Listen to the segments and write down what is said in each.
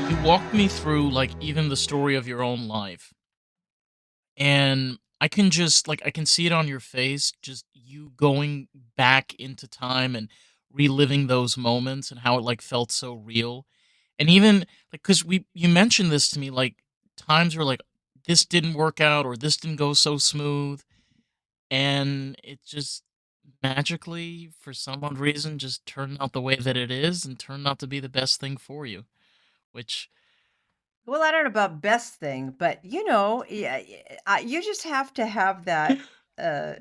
You walked me through like even the story of your own life, and I can just like I can see it on your face, just you going back into time and reliving those moments and how it like felt so real. And even like cuz we you mentioned this to me like times where like this didn't work out or this didn't go so smooth, and it just magically for some odd reason just turned out the way that it is and turned out to be the best thing for you, which Well, I don't know about best thing, but yeah, you just have to have uh,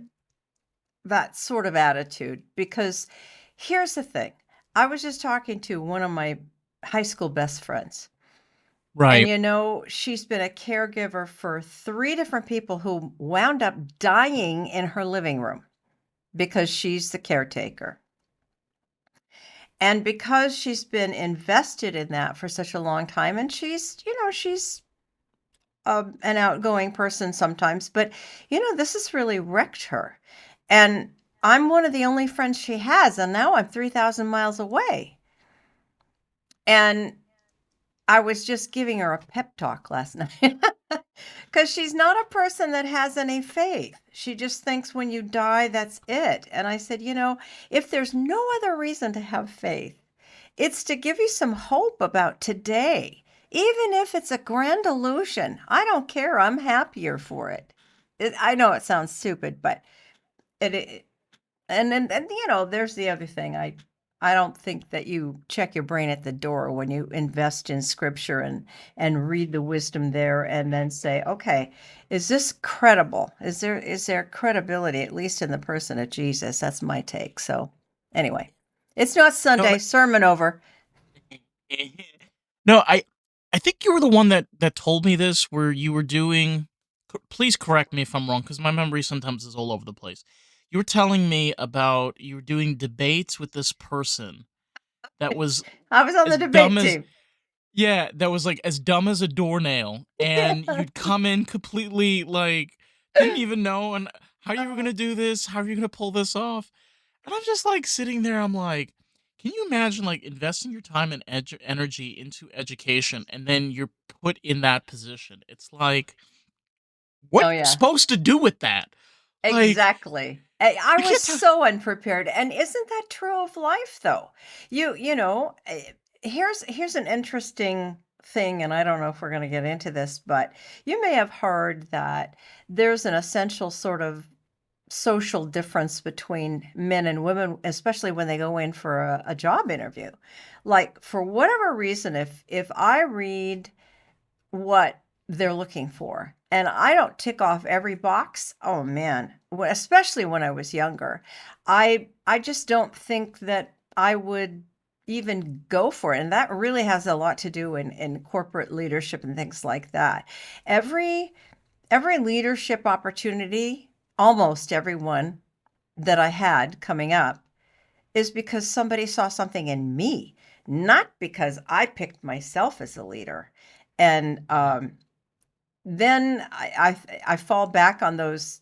that sort of attitude because here's the thing. I was just talking to one of my high school best friends, and right. she's been a caregiver for three different people who wound up dying in her living room because she's the caretaker. And because she's been invested in that for such a long time, and she's an outgoing person sometimes, but this has really wrecked her. And I'm one of the only friends she has, and now I'm 3,000 miles away. And I was just giving her a pep talk last night because she's not a person that has any faith. She just thinks when you die, that's it. And I said, if there's no other reason to have faith, it's to give you some hope about today. Even if it's a grand illusion, I don't care. I'm happier for it. I know it sounds stupid, but it and there's the other thing. I don't think that you check your brain at the door when you invest in scripture and read the wisdom there and then say, okay, is this credible? Is there credibility at least in the person of Jesus? That's my take. So anyway, it's not No, Sunday sermon over. no, I think you were the one that told me this where you were doing please correct me if I'm wrong cuz my memory sometimes is all over the place. You were telling me about you were doing debates with this person that was I was on as the dumb debate as team. yeah, that was like as dumb as a doornail, and Yeah. you'd come in completely like didn't even know and how you were going Uh, to do this, how are you going to pull this off? And I'm just like sitting there, I'm like, can you imagine like investing your time and energy into education and then you're put in that position? It's like, what oh are you yeah. supposed to do with that? Like, Exactly. I you was can't tell. so unprepared, and isn't that true of life, though? Here's an interesting thing, and I don't know if we're gonna get into this, but you may have heard that there's an essential sort of social difference between men and women, especially when they go in for a job interview. Like, for whatever reason, if I read what they're looking for. And I don't tick off every box. Oh man, especially when I was younger. I just don't think that I would even go for it. And that really has a lot to do in corporate leadership and things like that. Every every leadership opportunity, almost everyone that I had coming up is because somebody saw something in me, not because I picked myself as a leader. And then I fall back on those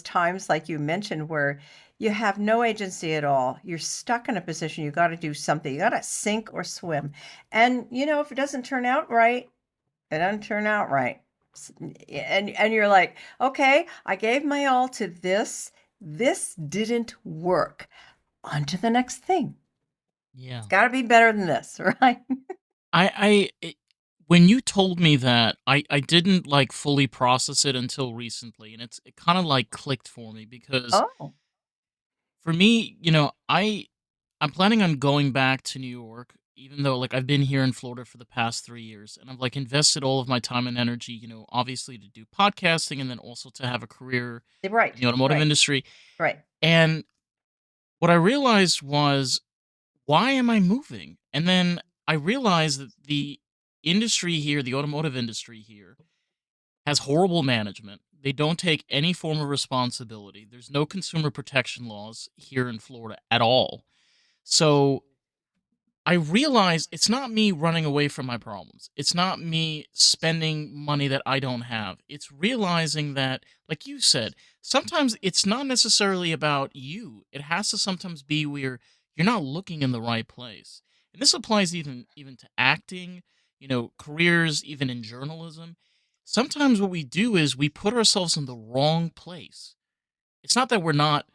times like you mentioned where you have no agency at all. You're stuck in a position, you gotta do something. You gotta sink or swim. And, if it doesn't turn out right, it doesn't turn out right. And you're like, "Okay, I gave my all to this. This didn't work. On to the next thing. Yeah. It's gotta be better than this," right? When you told me that, I didn't like fully process it until recently, and it kind of like clicked for me because Oh, for me, I'm planning on going back to New York, even though like I've been here in Florida for the past 3 years, and I've like invested all of my time and energy, obviously to do podcasting and then also to have a career in right, the automotive right, industry. right. And what I realized was, why am I moving? And then I realized that the industry here, the automotive industry here, has horrible management. They don't take any form of responsibility. There's no consumer protection laws here in Florida at all. So I realize it's not me running away from my problems. It's not me spending money that I don't have. It's realizing that, like you said, sometimes it's not necessarily about you. It has to sometimes be where you're not looking in the right place. And this applies even to acting. careers, even in journalism, sometimes what we do is we put ourselves in the wrong place. It's not that we're not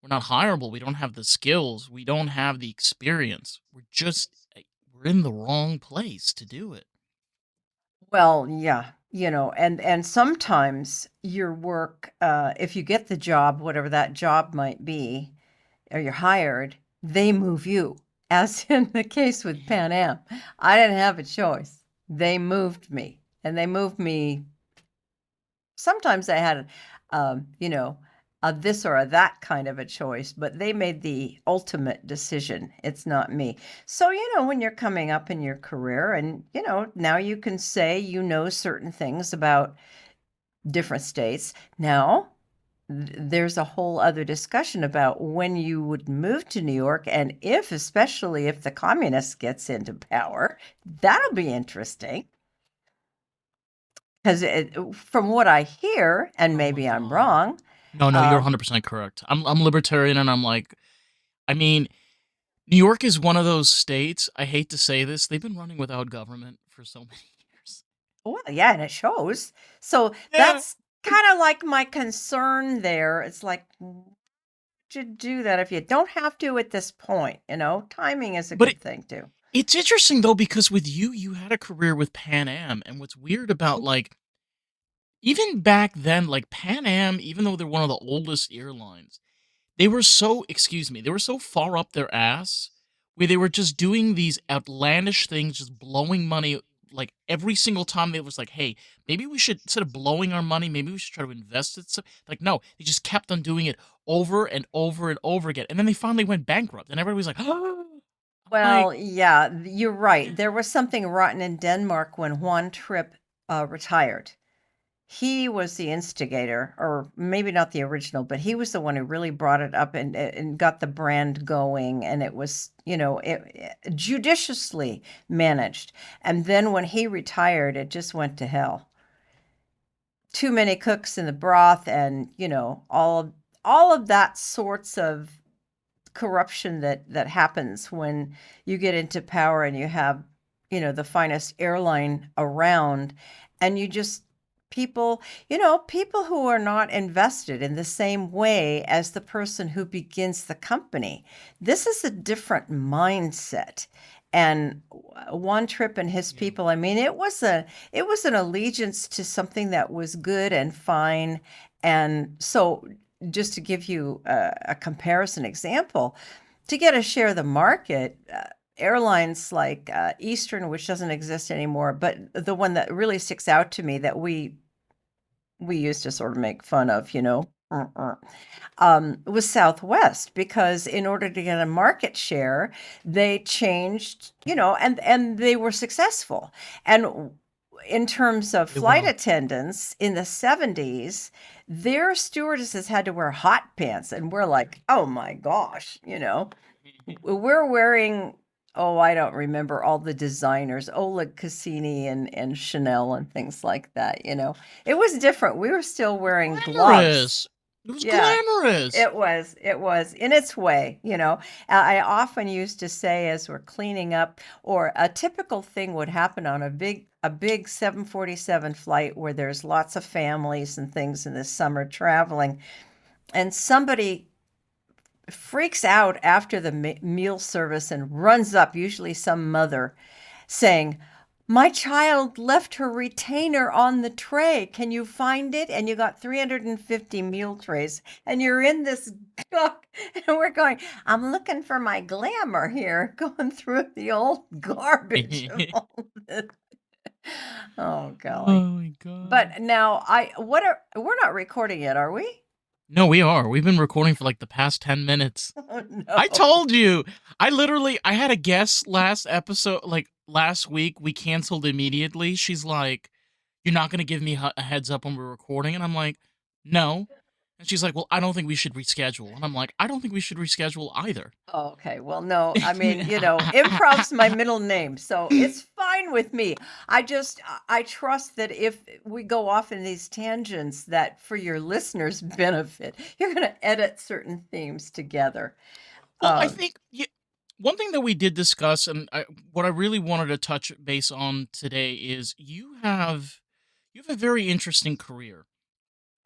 hireable, we don't have the skills, we don't have the experience. We're in the wrong place to do it. Well, yeah, and sometimes your work, if you get the job, whatever that job might be, or you're hired, they move you. As in the case with Pan Am, I didn't have a choice. They moved me, and they moved me. Sometimes I had, a this or a that kind of a choice, but they made the ultimate decision. It's not me. So, when you're coming up in your career and, now you can say certain things about different states. Now, there's a whole other discussion about when you would move to New York and if, especially if the communist gets into power, that'll be interesting. Because from what I hear, and Oh my maybe I'm god. wrong, No, no, you're uh, 100% correct. I'm libertarian and I'm like, I mean, New York is one of those states, I hate to say this, they've been running without government for so many years. well, yeah, and it shows. So Yeah. that's kind of like my concern there. It's like, to do that if you don't have to at this point, timing is a But good thing too. it's interesting though because with you had a career with Pan Am, and what's weird about like even back then, like Pan Am, even though they're one of the oldest airlines, they were so far up their ass where they were just doing these outlandish things, just blowing money like every single time they was like, hey, maybe we should, instead of blowing our money, maybe we should try to invest it. So, like, no, they just kept on doing it over and over and over again. And then they finally went bankrupt. And everybody was like, oh, I'm like, Well, yeah, you're right. There was something rotten in Denmark when Juan Tripp retired. He was the instigator, or maybe not the original, but he was the one who really brought it up and got the brand going. And it was, judiciously managed. And then when he retired, it just went to hell. Too many cooks in the broth, and all of that sorts of corruption that happens when you get into power and you have, the finest airline around, and you just people who are not invested in the same way as the person who begins the company. This is a different mindset. And one trip and his yeah, people, I mean, it was an allegiance to something that was good and fine. And so just to give you a comparison example, to get a share of the market, airlines like Eastern, which doesn't exist anymore, but the one that really sticks out to me that we used to sort of make fun of, was Southwest, because in order to get a market share, they changed, and they were successful. And in terms of they flight were. attendants in the 70s, their stewardesses had to wear hot pants, and we're like, oh my gosh, we're wearing, oh, I don't remember all the designers, Oleg Cassini and Chanel and things like that, It was different. We were still wearing gloves. Glamorous. It was Yeah, glamorous. it was in its way, I often used to say as we're cleaning up, or a typical thing would happen on a big 747 flight where there's lots of families and things in the summer traveling, and somebody freaks out after the meal service and runs up, usually some mother, saying, my child left her retainer on the tray. Can you find it? And you got 350 meal trays, and you're in this gunk, and we're going, I'm looking for my glamour here, going through the old garbage of all this. Oh, golly. Oh my god. But now we're not recording yet, are we? No, we are. We've been recording for like the past 10 minutes. Oh, I no. told you. I had a guest last episode, like last week. We canceled immediately. She's like, "You're not going to give me a heads up when we're recording?" And I'm like, "No." And she's like, "Well, I don't think we should reschedule." And I'm like, "I don't think we should reschedule either." Oh, okay. Well, no, I mean, improv's my middle name, so it's fine with me. I trust that if we go off in these tangents, that for your listeners' benefit, you're going to edit certain themes together. Well, I Um, think one thing that we did discuss, and what I really wanted to touch base on today is you have a very interesting career,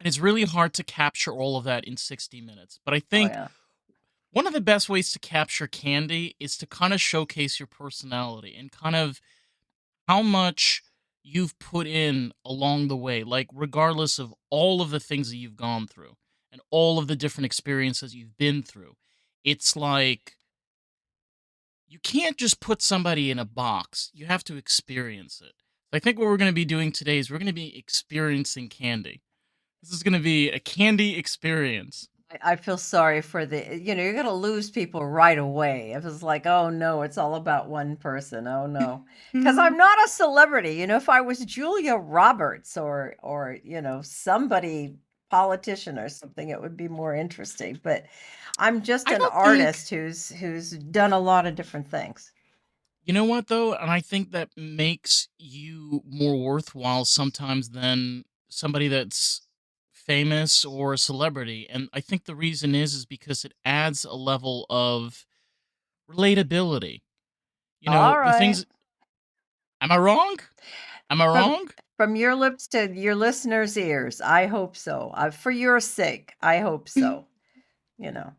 and it's really hard to capture all of that in 60 minutes. But I Oh, think yeah. one of the best ways to capture Candy is to kind of showcase your personality and kind of how much you've put in along the way, like regardless of all of the things that you've gone through and all of the different experiences you've been through. It's like you can't just put somebody in a box. You have to experience it. I think what we're going to be doing today is we're going to be experiencing Candy. This is going to be a Candy experience. I feel sorry for you're gonna lose people right away. If it's like, "Oh, no, it's all about one person. Oh, no, because 'Cause I'm not a celebrity, if I was Julia Roberts or somebody politician or something, it would be more interesting, but I'm just I an don't think artist who's done a lot of different things. You know what though? And I think that makes you more worthwhile sometimes than somebody that's famous or a celebrity. And I think the reason is because it adds a level of relatability. You know, the Alright. things am I wrong? Am I From wrong? from your lips to your listeners' ears, I hope so. For your sake, I hope so, you know.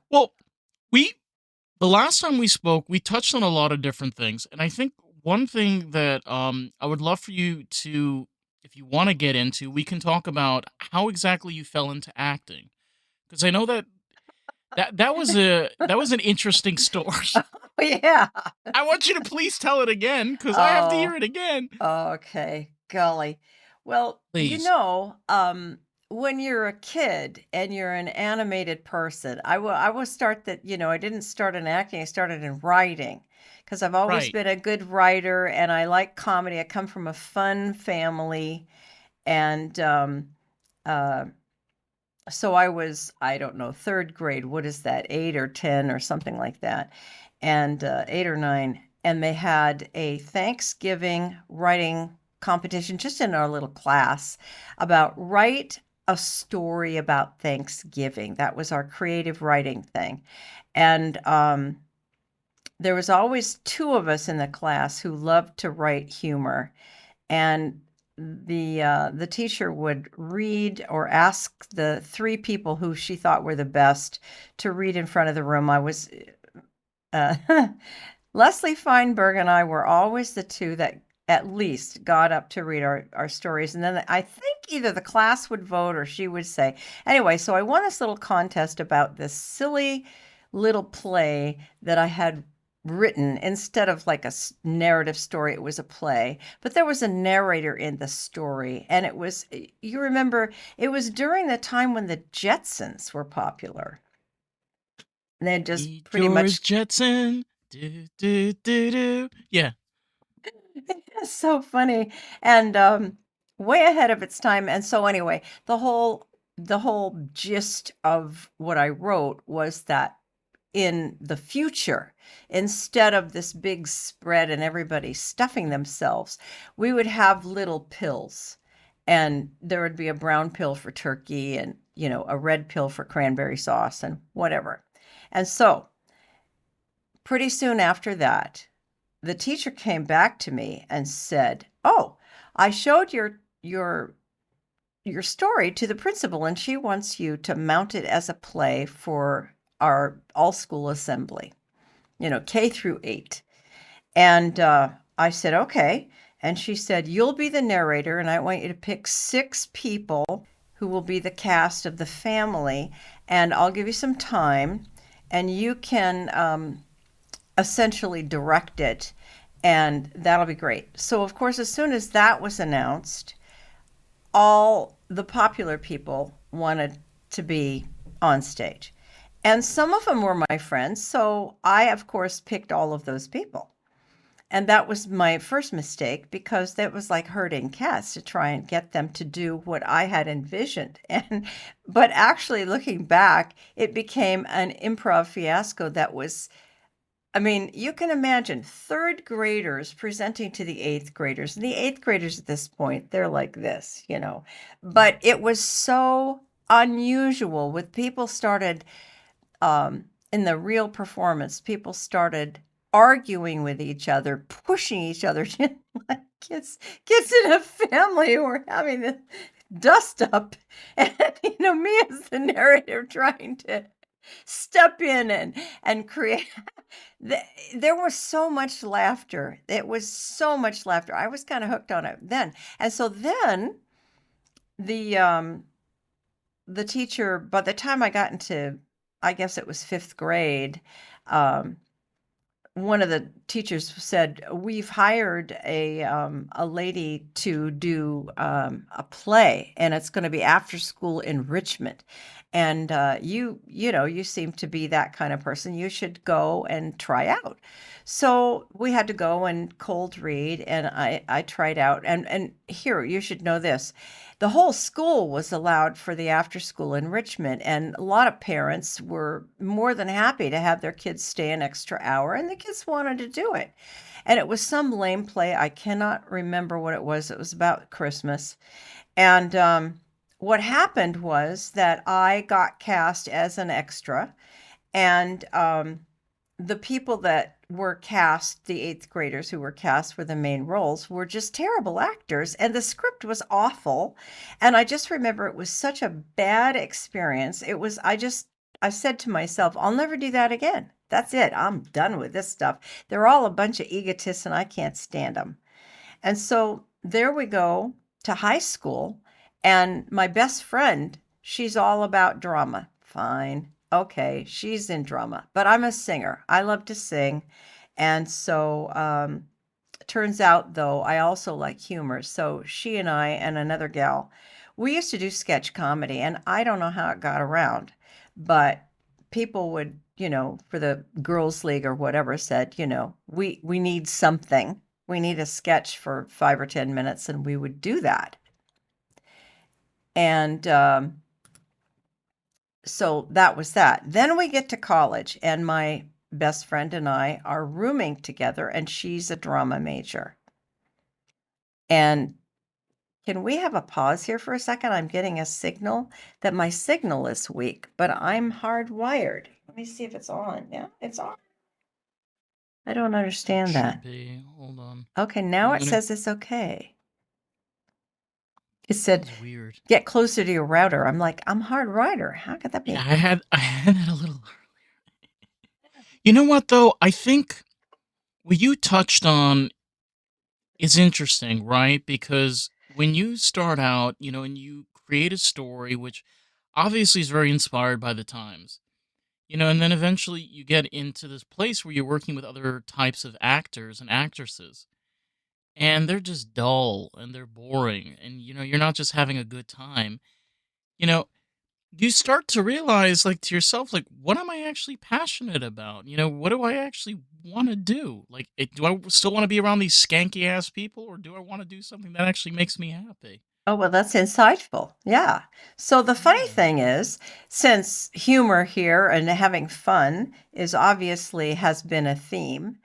Well, we the last time we spoke, we touched on a lot of different things. And I think one thing that I would love for you to if you want to get into, we can talk about how exactly you fell into acting. Because I know that that was an interesting story. Yeah. I want you to please tell it again because I have to hear Oh, it again. okay. Golly. Well, Please. when you're a kid and you're an animated person, I will start that, I didn't start in acting, I started in writing because I've always Right. been a good writer and I like comedy. I come from a fun family and uh so I don't know, 3rd grade, what is that, 8 or 10 or something like that, and, 8 or 9, and they had a Thanksgiving writing competition just in our little class about write a story about Thanksgiving. That was our creative writing thing, and, there was always 2 of us in the class who loved to write humor, and the teacher would read or ask the 3 people who she thought were the best to read in front of the room. I was uh, Leslie Feinberg and I were always the 2 that at least got up to read our stories, and then I think either the class would vote or she would say. Anyway, so I won this little contest about this silly little play that I had written instead of like a narrative story, it was a play, but there was a narrator in the story, and you remember, it was during the time when the Jetsons were popular. And they had just Meet pretty much. George Jetson. Do, do, do, do. Yeah. It's so funny and, way ahead of its time, and so anyway, the whole gist of what I wrote was that in the future, instead of this big spread and everybody stuffing themselves, we would have little pills, and there would be a brown pill for turkey and, a red pill for cranberry sauce and whatever, and so, pretty soon after that the teacher came back to me and said, "Oh, I showed your story to the principal and she wants you to mount it as a play for our all school assembly, K through 8." And I said, "Okay." And she said, "You'll be the narrator and I want you to pick 6 people who will be the cast of the family and I'll give you some time and you can essentially direct it, and that'll be great." So, of course, as soon as that was announced, all the popular people wanted to be on stage. And some of them were my friends, so I, of course, picked all of those people. And that was my first mistake because that was like herding cats to try and get them to do what I had envisioned. And but actually looking back, it became an improv fiasco that was, I mean, you can imagine 3rd graders presenting to the 8th graders. And the 8th graders at this point, they're like this. But it was so unusual with people started in the real performance, people started arguing with each other, pushing each other, like kids in a family who were having this dust up, and me as the narrator trying to step in and create. The, there was so much laughter. It was so much laughter. I was kind of hooked on it then, and so then the um the teacher, by the time I got into, I guess it was 5th grade, um, one of the teachers said, "We've hired a lady to do a play, and it's going to be after school enrichment. And you seem to be that kind of person. You should go and try out." So we had to go and cold read, and I tried out. And here, you should know this: the whole school was allowed for the after school enrichment, and a lot of parents were more than happy to have their kids stay an extra hour, and the kids wanted to do it. And it was some lame play. I cannot remember what it was. It was about Christmas. And what happened was that I got cast as an extra, and the people that were cast, the 8th graders who were cast for the main roles, were just terrible actors, and the script was awful. And I just remember it was such a bad experience. It was, I said to myself, I'll never do that again. That's it. I'm done with this stuff. They're all a bunch of egotists, and I can't stand them. And so there we go to high school. And my best friend, she's all about drama. Fine. Okay. She's in drama, but I'm a singer. I love to sing. And so, turns out though, I also like humor. So she and I and another gal, we used to do sketch comedy, and I don't know how it got around, but people would, for the girls league or whatever, said, we need something. We need a sketch for 5 or 10 minutes, and we would do that. And so that was that. Then we get to college, and my best friend and I are rooming together, and she's a drama major. And can we have a pause here for a second? I'm getting a signal that my signal is weak, but I'm hardwired. Let me see if it's on. Yeah, it's on. I don't It understand should that. be. Hold on. Okay, now I'm it gonna. says it's okay. It said, Sounds weird. "Get closer to your router." I'm like, I'm hardwired. How could that Yeah, be? I had that a little earlier. You know what though? I think what you touched on is interesting, right? Because when you start out, and you create a story, which obviously is very inspired by the times, and then eventually you get into this place where you're working with other types of actors and actresses, and they're just dull and they're boring, and you're not just having a good time. You know, you start to realize, like, to yourself, like, what am I actually passionate about? What do I actually want to do? Like, do I still want to be around these skanky ass people, or do I want to do something that actually makes me happy? Oh, well, that's insightful. Yeah. So the funny Yeah. thing is, since humor here and having fun is obviously has been a theme,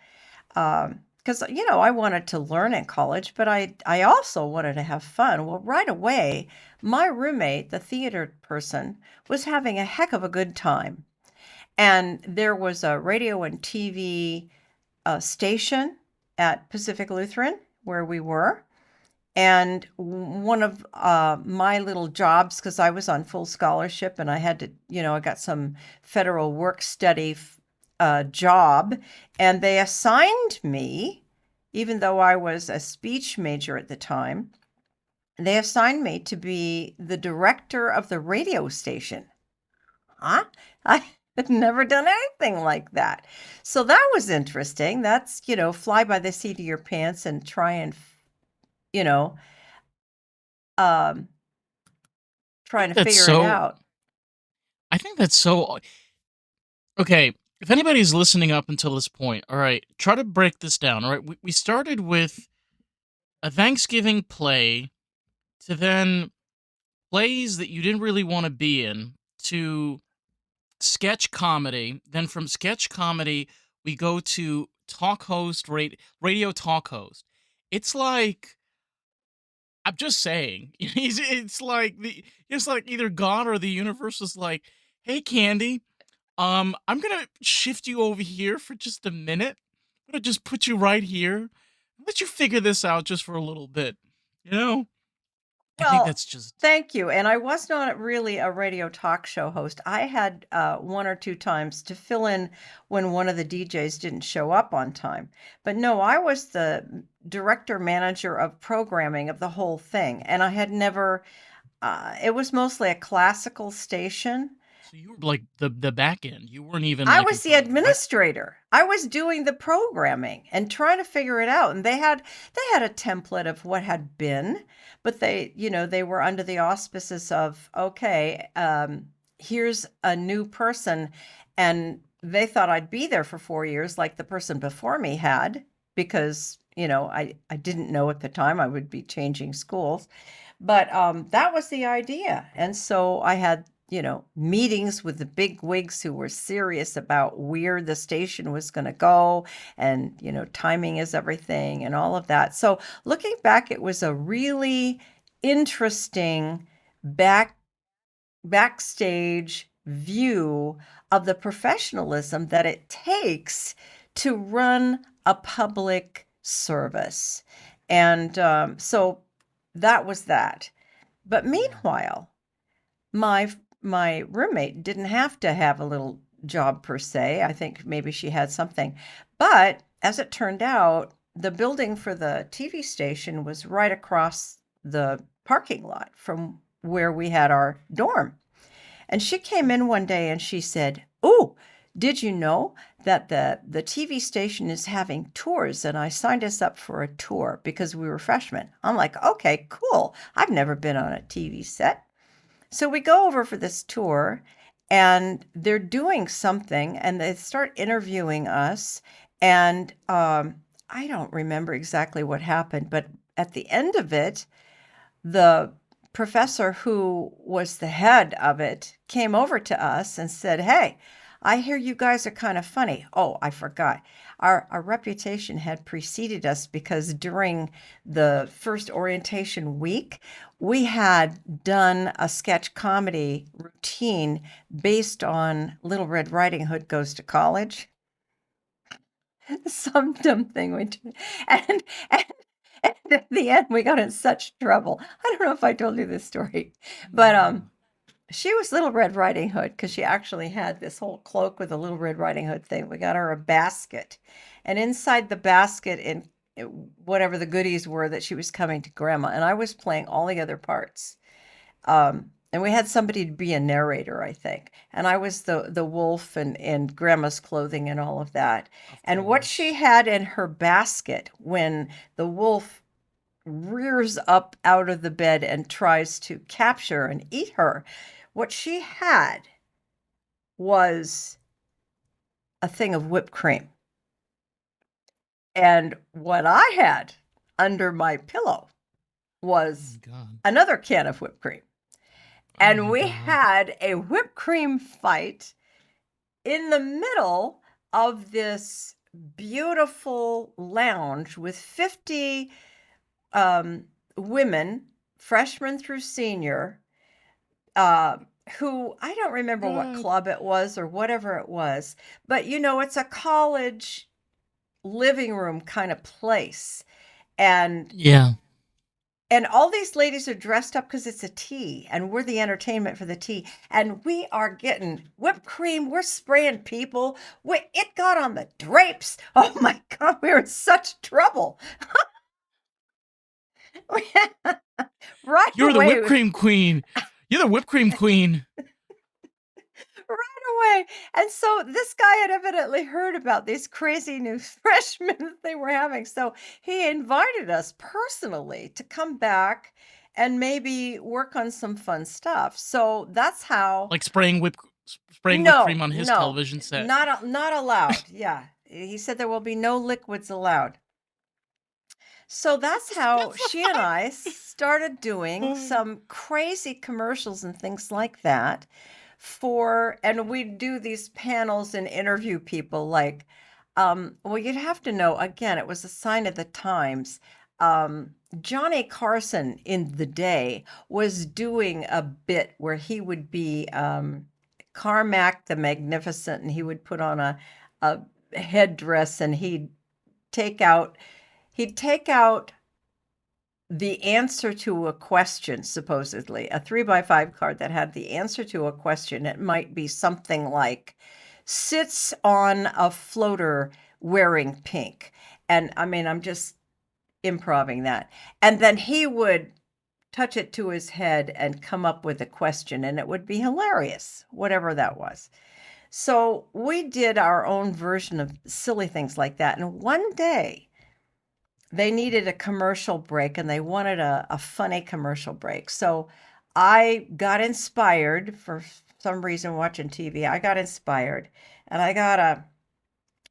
because I wanted to learn in college, but I also wanted to have fun. Well, right away, my roommate, the theater person, was having a heck of a good time, and there was a radio and TV station at Pacific Lutheran where we were. And one of my little jobs, because I was on full scholarship and I had to, I got some federal work study job, and they assigned me, even though I was a speech major at the time, they assigned me to be the director of the radio station. Huh? I had never done anything like that. So that was interesting. That's, fly by the seat of your pants and try and, you know, um, I trying think to that's figure it so. out. I think that's so. Okay, if anybody's listening up until this point, all right, try to break this down. All right, we started with a Thanksgiving play, to then plays that you didn't really want to be in, to sketch comedy. Then from sketch comedy, we go to talk host, radio talk host. It's like, I'm just saying, it's like either God or the universe was like, "Hey, Candy, I'm gonna shift you over here for just a minute. I'm gonna just put you right here. Let you figure this out just for a little bit. You know? I think Well, that's just thank you, and I was not really a radio talk show host. I had, 1 or 2 times to fill in when one of the DJs didn't show up on time. But no, I was the director manager of programming of the whole thing, and I had never it was mostly a classical station. so you were like the back end. You weren't even I like in was the front of the mic. administrator. I was doing the programming and trying to figure it out, and they had a template of what had been, but they were under the auspices of, "Okay, here's a new person," and they thought I'd be there for 4 years like the person before me had because, I didn't know at the time I would be changing schools. But, that was the idea, and so I had, meetings with the big wigs who were serious about where the station was gonna go, and, timing is everything and all of that. So, looking back, it was a really interesting back backstage view of the professionalism that it takes to run a public service. And, so that was that. But Yeah. meanwhile, my roommate didn't have to have a little job per se. I think maybe she had something. But as it turned out, the building for the TV station was right across the parking lot from where we had our dorm. And she came in one day and she said, "Oh, did you know that the TV station is having tours and I signed us up for a tour because we were freshmen." I'm like, "Okay, cool. I've never been on a TV set." So we go over for this tour and they're doing something and they start interviewing us. And I don't remember exactly what happened, but at the end of it, the professor who was the head of it came over to us and said, "Hey, I hear you guys are kind of funny." Oh, I forgot. Our reputation had preceded us because during the first orientation week, we had done a sketch comedy routine based on Little Red Riding Hood Goes to College. Some dumb thing we did. And and and at the end, we got in such trouble. I don't know if I told you this story, but, No. she was Little Red Riding Hood because she actually had this whole cloak with a Little Red Riding Hood thing. We got her a basket, and inside the basket in whatever the goodies were that she was coming to grandma, and I was playing all the other parts. And we had somebody to be a narrator, I think, and I was the wolf and in grandma's clothing and all of that. Of And what she course. had in her basket when the wolf rears up out of the bed and tries to capture and eat her, what she had was a thing of whipped cream. And what I had under my pillow Oh my was god. another can of whipped cream. Oh And my we god. had a whipped cream fight in the middle of this beautiful lounge with 50 um, women, freshman through senior, uh, who I don't remember what God. club it was or whatever it was, but it's a college living room kind of place. And Yeah. and all these ladies are dressed up because it's a tea, and we're the entertainment for the tea. And we are getting whipped cream. We're spraying people. It got on the drapes. Oh my God, we were in such trouble. Right You're the whipped away. cream queen. You're the whipped cream queen. Right away. And so this guy had evidently heard about these crazy new freshmen that they were having. So he invited us personally to come back and maybe work on some fun stuff. So that's how. Like spraying whipped No, cream on his no, television set. not allowed. Yeah. He said there will be no liquids allowed. So that's how That's the she and I started doing fun. some crazy commercials and things like that and we'd do these panels and interview people like, well, you'd have to know, again, it was a sign of the times. Johnny Carson in the day was doing a bit where he would be Carmack the Magnificent, and he would put on a headdress, and take out he'd take out the answer to a question, supposedly, a 3 by 5 card that had the answer to a question. It might be something like, "Sits on a floater wearing pink." And, I mean, I'm just improving that. And then he would touch it to his head and come up with a question, and it would be hilarious, whatever that was. So, we did our own version of silly things like that, and one day they needed a commercial break and they wanted a funny commercial break. So I got inspired for some reason watching TV. I got inspired and I got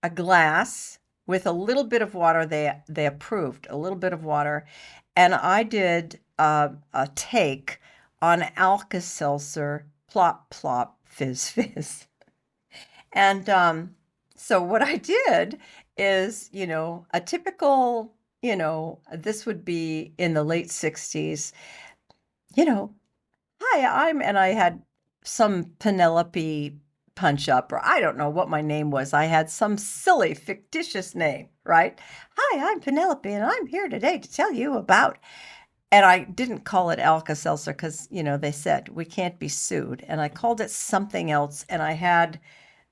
a glass with a little bit of water. They approved a little bit of water, and I did a take on Alka-Seltzer, plop plop, fizz fizz. And so what I did is, a typical, this would be in the late 60s, you know, hi, and I had some Penelope punch up, or I don't know what my name was. I had some silly fictitious name, right? Hi, I'm Penelope, and I'm here today to tell you about. And I didn't call it Alka-Seltzer because, they said we can't be sued. And I called it something else. And I had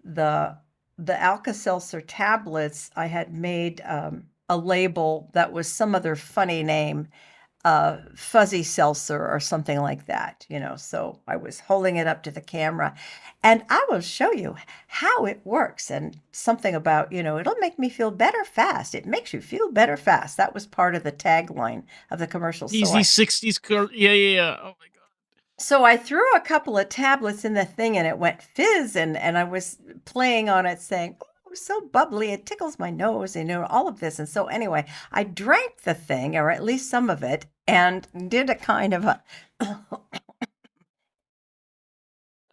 the Alka-Seltzer tablets. I had made a label that was some other funny name, Fuzzy Seltzer or something like that, so I was holding it up to the camera, and I will show you how it works, and something about, it'll make me feel better fast. It makes you feel better fast. That was part of the tagline of the commercial. So Easy 60s yeah, yeah, yeah. Oh my god. I threw a couple of tablets in the thing and it went fizz, and I was playing on it saying, "Oh, so bubbly, it tickles my nose," all of this. And so anyway, I drank the thing, or at least some of it, and did a kind of a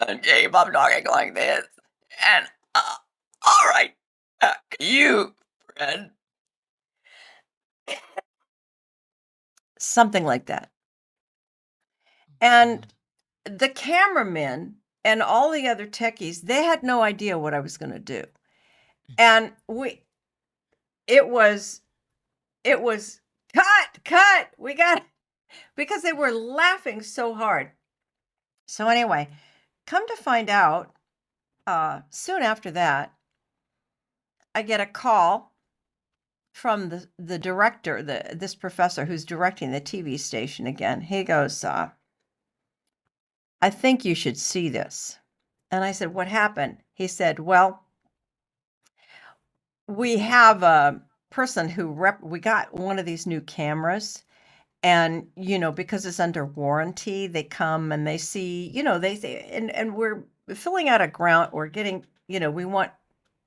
and came up talking like this. And all right, you friend. Something like that. And God. the cameramen and all the other techies, they had no idea what I was going to do. And it was, cut, we got, because they were laughing so hard. So anyway, come to find out, soon after that, I get a call from the director, this professor who's directing the TV station again. He goes, "I think you should see this." And I said, "What happened?" He said, "Well, we have a person we got one of these new cameras, and, because it's under warranty, they come and they see, they say, and we're filling out a grant, we're getting, we want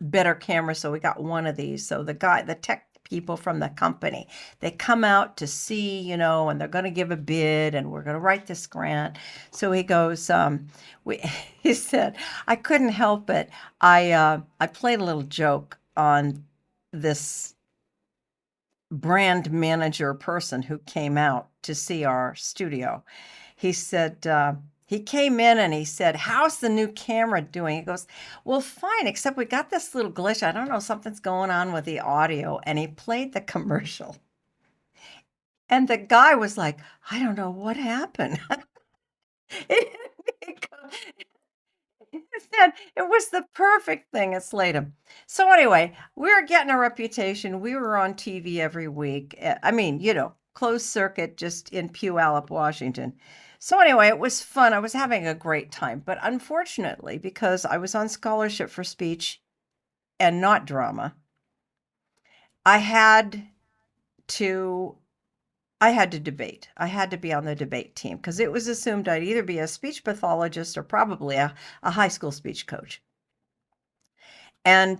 better cameras, so we got one of these." So the tech people from the company, they come out to see, and they're going to give a bid, and we're going to write this grant. So he goes, he said, "I couldn't help it. I played a little joke on this brand manager person who came out to see our studio." He said, he came in and he said, "How's the new camera doing?" He goes, "Well, fine, except we got this little glitch. I don't know, something's going on with the audio." And he played the commercial. And the guy was like, "I don't know what happened." He said it was the perfect thing. It slayed him. So anyway, we were getting a reputation. We were on TV every week. I mean, closed circuit, just in Puyallup, Washington. So anyway, it was fun. I was having a great time. But unfortunately, because I was on scholarship for speech and not drama, I had to debate. I had to be on the debate team because it was assumed I'd either be a speech pathologist or probably a high school speech coach. And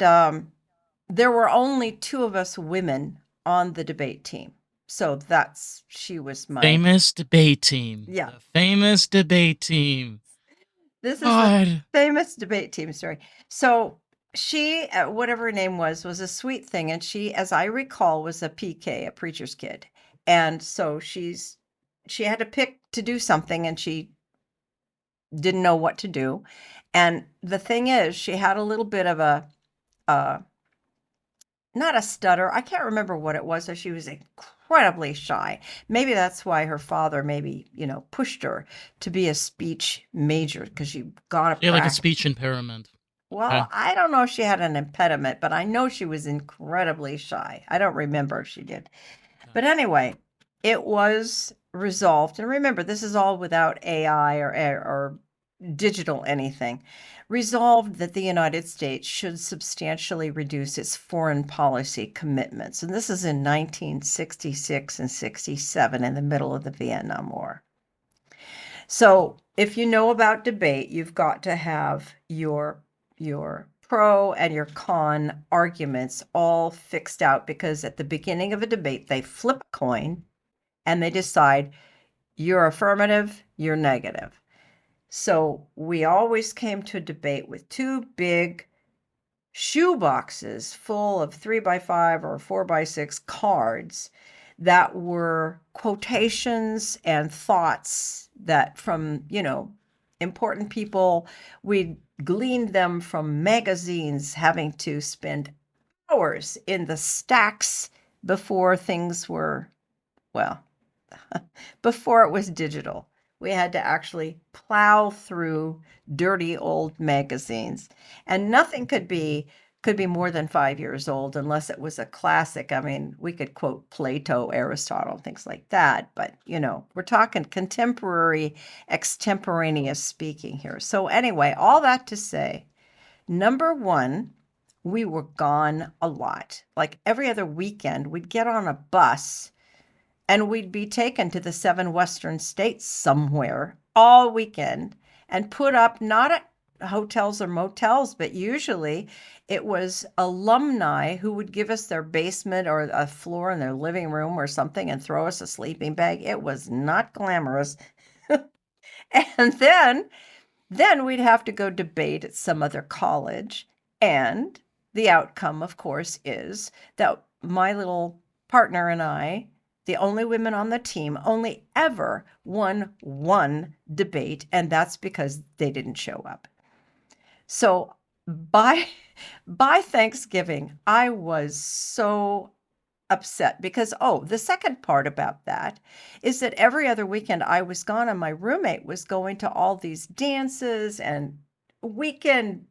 there were only two of us women on the debate team. So she was Famous debate team. yeah, The famous debate team. this is the God. famous debate team story. So she, whatever her name was a sweet thing. And she, as I recall, was a PK, a preacher's kid. And so she had to pick to do something, and she didn't know what to do. And the thing is, she had a little bit of a not a stutter. I can't remember what it was. So she was incredibly shy. Maybe that's why her father maybe, pushed her to be a speech major because she got to She had like a practice. speech impairment. Well, Okay. I don't know if she had an impediment, but I know she was incredibly shy. I don't remember if she did. Okay. But anyway, it was resolved. And remember, this is all without AI or digital anything. Resolved that the United States should substantially reduce its foreign policy commitments. And this is in 1966 and 67 in the middle of the Vietnam War. So, if you know about debate, you've got to have your pro and your con arguments all fixed out because at the beginning of a debate, they flip a coin and they decide you're affirmative, you're negative. So, we always came to a debate with two big shoe boxes full of 3x5 or 4x6 cards that were quotations and thoughts that from, important people. We gleaned them from magazines, having to spend hours in the stacks before things were, well, before it was digital. We had to actually plow through dirty old magazines. And nothing could be more than 5 years old unless it was a classic. I mean, we could quote Plato, Aristotle, things like that, but we're talking contemporary extemporaneous speaking here. So anyway, all that to say, number 1, we were gone a lot. Like every other weekend, we'd get on a bus and we'd be taken to the 7 western states somewhere all weekend and put up not at hotels or motels, but usually it was alumni who would give us their basement or a floor in their living room or something and throw us a sleeping bag. It was not glamorous. And then we'd have to go debate at some other college. And the outcome, of course, is that my little partner and I, the only women on the team, only ever won one debate, and that's because they didn't show up. So by by Thanksgiving, I was so upset because the second part about that is that every other weekend I was gone and my roommate was going to all these dances and weekend,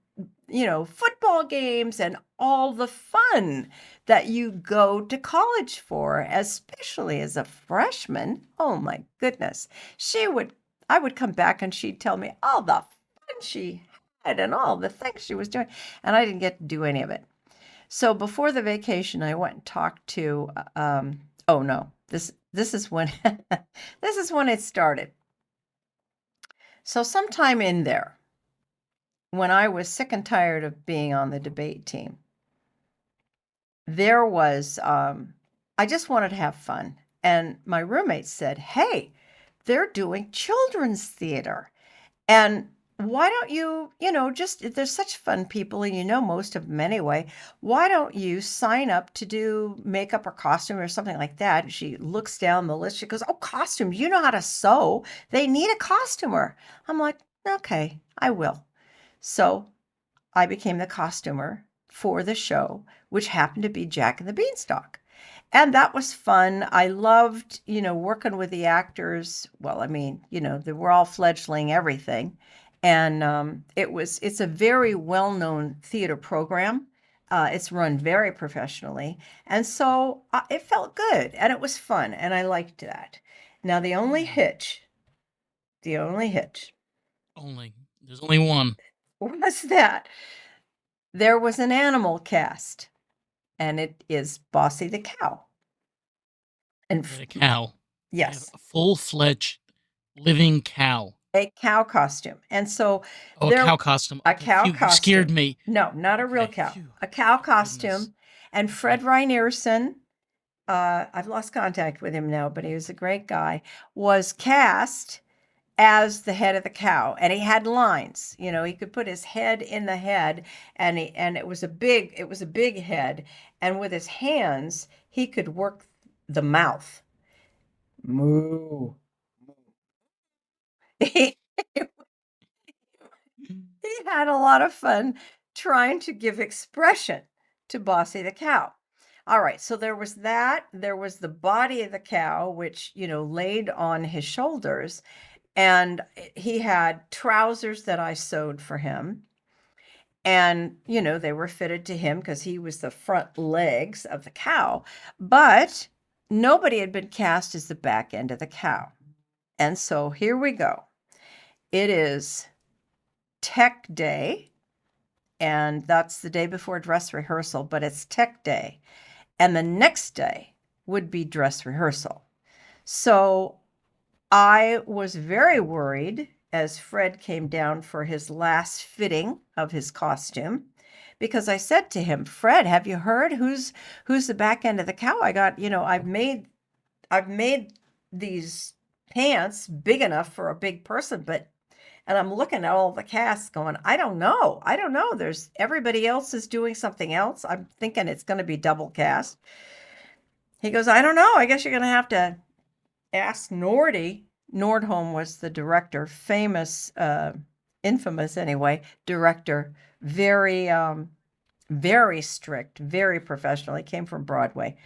football games and all the fun that you go to college for, especially as a freshman. Oh my goodness. She would I would come back and she'd tell me all the fun she had and all the things she was doing, and I didn't get to do any of it. So before the vacation, I went and talked to. Oh no, this is when this is when it started. So sometime in there, when I was sick and tired of being on the debate team, there was. I just wanted to have fun, and my roommate said, "Hey, they're doing children's theater. And why don't you, just there's such fun people and you know most of them anyway. Why don't you sign up to do makeup or costume or something like that?" And she looks down the list. She goes, "Oh, costume. You know how to sew. They need a costumer." I'm like, "Okay, I will." So I became the costumer for the show, which happened to be Jack and the Beanstalk. And that was fun. I loved, working with the actors. Well, I mean, they were all fledgling everything. And it's a very well-known theater program. It's run very professionally. And so it felt good and it was fun. And I liked that. Now, Hmm. the only hitch Only. There's only one. was that there was an animal cast, and it is Bossy the cow. And Wait, a cow. They have yes, a full-fledged living cow. a cow costume. And so Oh, a there cow costume. a Okay, cow phew, you scared costume. me. No, not a real Okay, cow. phew. A cow Thank goodness. costume. And Fred Okay. Reinerson, I've lost contact with him now, but he was a great guy, was cast as the head of the cow, and he had lines. He could put his head in the head, and it was a big head, and with his hands he could work the mouth. Moo. he had a lot of fun trying to give expression to Bossy the cow. All right, so there was that. There was the body of the cow, which, laid on his shoulders. And he had trousers that I sewed for him. And, they were fitted to him because he was the front legs of the cow. But nobody had been cast as the back end of the cow. And so here we go. It is Tech Day, and that's the day before dress rehearsal, but it's Tech Day. And the next day would be dress rehearsal. So I was very worried as Fred came down for his last fitting of his costume because I said to him, "Fred, have you heard who's the back end of the cow? I got, I've made these pants big enough for a big person, but and I'm looking at all the cast going, I don't know. I don't know. There's everybody else is doing something else. I'm thinking it's going to be double cast." He goes, "I don't know. I guess you're going to have to ask Nordy." Nordholm was the director, famous, infamous anyway, director, very, very strict, very professional. He came from Broadway.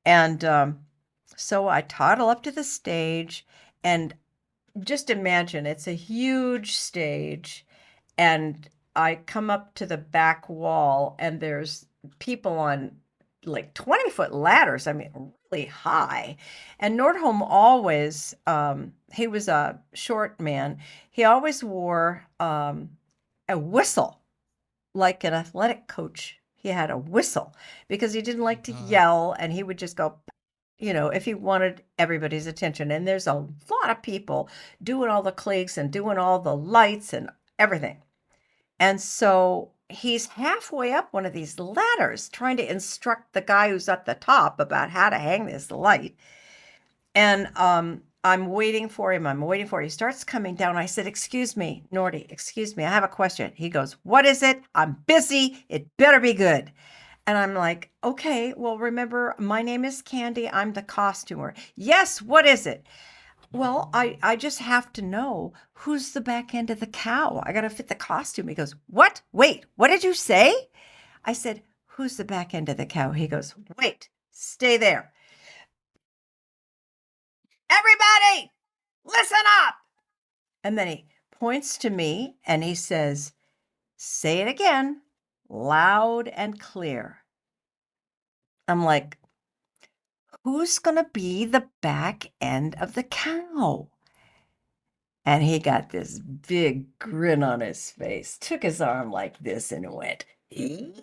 And so I toddle up to the stage, and just imagine it's a huge stage, and I come up to the back wall, and there's people on like 20-foot ladders. I mean, really high. And Nordholm always, he was a short man. He always wore a whistle, like an athletic coach. He had a whistle because he didn't like to yell, and he would just go, if he wanted everybody's attention. And there's a lot of people doing all the cliques and doing all the lights and everything. And so he's halfway up one of these ladders trying to instruct the guy who's at the top about how to hang this light. And I'm waiting for him. He starts coming down. I said, "Excuse me, Nordy, excuse me. I have a question." He goes, "What is it? I'm busy. It better be good." And I'm like, "Okay, well, remember, my name is Candy. I'm the costumer." "Yes, what is it?" "Well, I just have to know who's the back end of the cow. I got to fit the costume." He goes, "What? Wait, what did you say?" I said, "Who's the back end of the cow?" He goes, "Wait, stay there. Everybody, listen up." And then he points to me and he says, "Say it again, loud and clear." I'm like, "Who's going to be the back end of the cow?" And he got this big grin on his face, took his arm like this and went, "Ee?"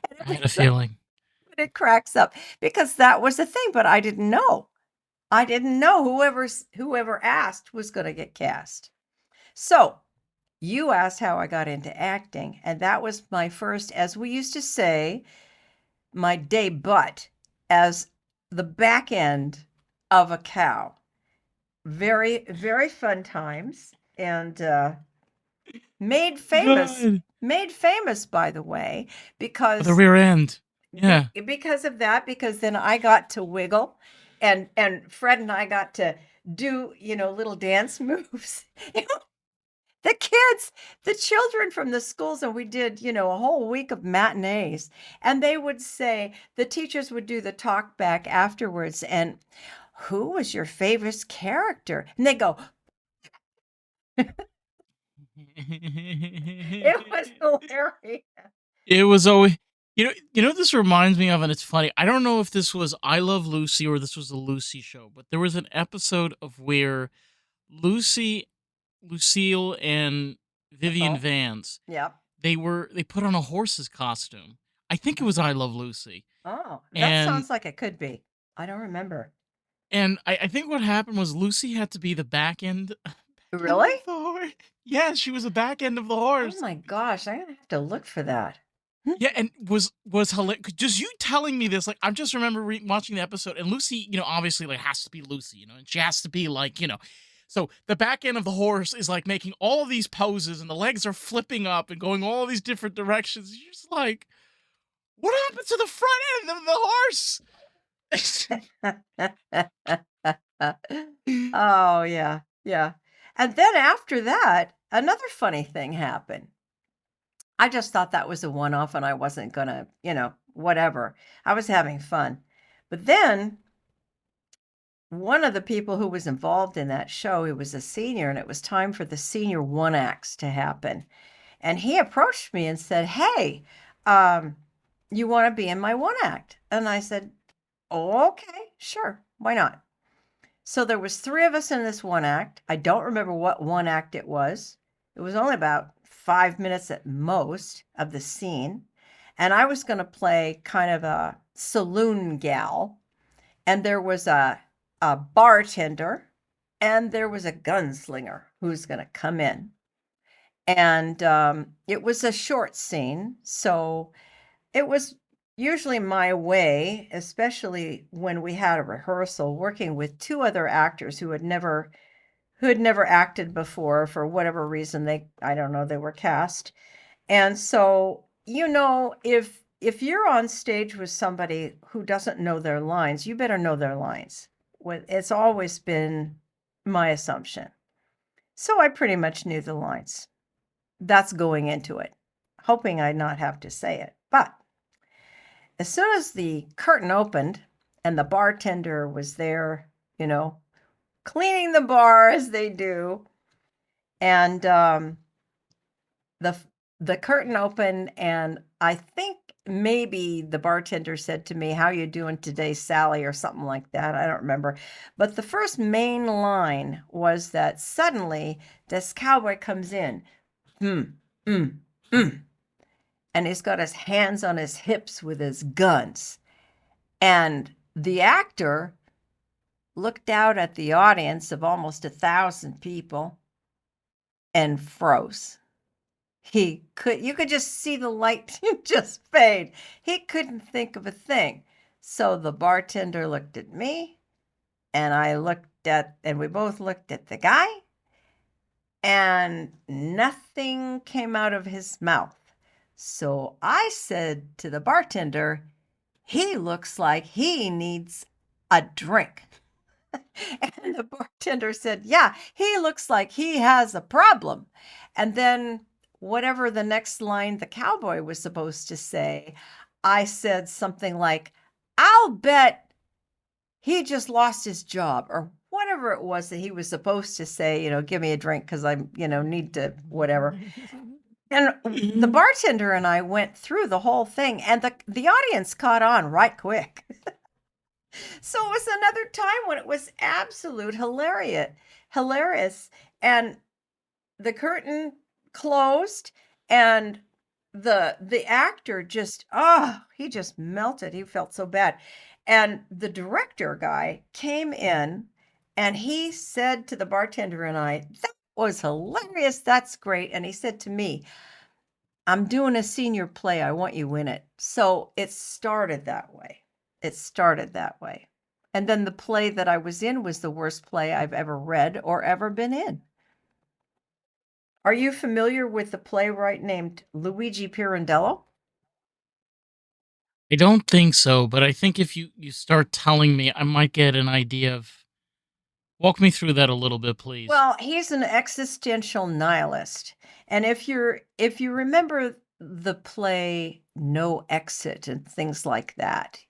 And I had a feeling. it cracks up because that was the thing, but I didn't know. I didn't know whoever asked was going to get cast. So you asked how I got into acting, and that was my first, as we used to say, my debut as the back end of a cow. Very, very fun times, and made famous. God. Made famous, by the way, The because rear end. Yeah. because of that. Because then I got to wiggle, and Fred and I got to do little dance moves. The kids, the children from the schools, and we did, a whole week of matinees. And they would say, the teachers would do the talk back afterwards, and who was your favorite character? And they go, it was hilarious. It was always, what this reminds me of, and it's funny. I don't know if this was I Love Lucy or this was a Lucy show, but there was an episode of where Lucy, Lucille, and Vivian Oh, Vance, yep. they put on a horse's costume. I think it was I Love Lucy. Oh, that And sounds like it could be. I don't remember. I think what happened was Lucy had to be the back end, end Really? of the horse. Yeah, she was the back end of the Oh horse. my gosh, I'm gonna have to look for that. Hmm. Yeah, and was hilarious. Just you telling me this, like I just remember watching the episode, and Lucy, obviously like has to be Lucy, and she has to be like, so the back end of the horse is like making all of these poses, and the legs are flipping up and going all these different directions. You're just like, what happened to the front end of the horse? Oh, yeah, yeah. And then after that, another funny thing happened. I just thought that was a one-off and I wasn't gonna, whatever. I was having fun. But then one of the people who was involved in that show, he was a senior, and it was time for the senior one acts to happen. And he approached me and said, "Hey, um, you want to be in my one act?" And I said, "Oh, okay, sure, why not?" So there was three of us in this one act. I don't remember what one act it was. It was only about 5 minutes at most of the scene. And I was going to play kind of a saloon gal. And there was a bartender and there was a gunslinger who's going to come in. And it was a short scene. So it was usually my way, especially when we had a rehearsal, working with two other actors who had never acted before for whatever reason I don't know, they were cast. And so, if you're on stage with somebody who doesn't know their lines, you better know their lines. It's always been my assumption. So I pretty much knew the lines. That's going into it, hoping I'd not have to say it. But as soon as the curtain opened and the bartender was there, cleaning the bar as they do, and the the curtain opened, and I think maybe the bartender said to me, "How you doing today, Sally?" or something like that. I don't remember. But the first main line was that suddenly this cowboy comes in, mm, mm, mm, and he's got his hands on his hips with his guns. And the actor looked out at the audience of almost 1,000 people and froze. You could just see the light just fade. He couldn't think of a thing. So the bartender looked at me, and we both looked at the guy, and nothing came out of his mouth. So I said to the bartender, "He looks like he needs a drink." And the bartender said, "Yeah, he looks like he has a problem." And then, whatever the next line the cowboy was supposed to say, I said something like, "I'll bet he just lost his job," or whatever it was that he was supposed to say, "Give me a drink because I, need to, whatever." And the bartender and I went through the whole thing, and the audience caught on right quick. So it was another time when it was absolute hilarious. And the curtain closed, and the actor just, he just melted. He felt so bad. And the director guy came in and he said to the bartender and I, "That was hilarious. That's great." And he said to me, "I'm doing a senior play. I want you in it." So it started that way. It started that way. And then the play that I was in was the worst play I've ever read or ever been in. Are you familiar with the playwright named Luigi Pirandello? I don't think so, but I think if you start telling me, I might get an idea of. Walk me through that a little bit, please. Well, he's an existential nihilist. And if you remember the play No Exit and things like that,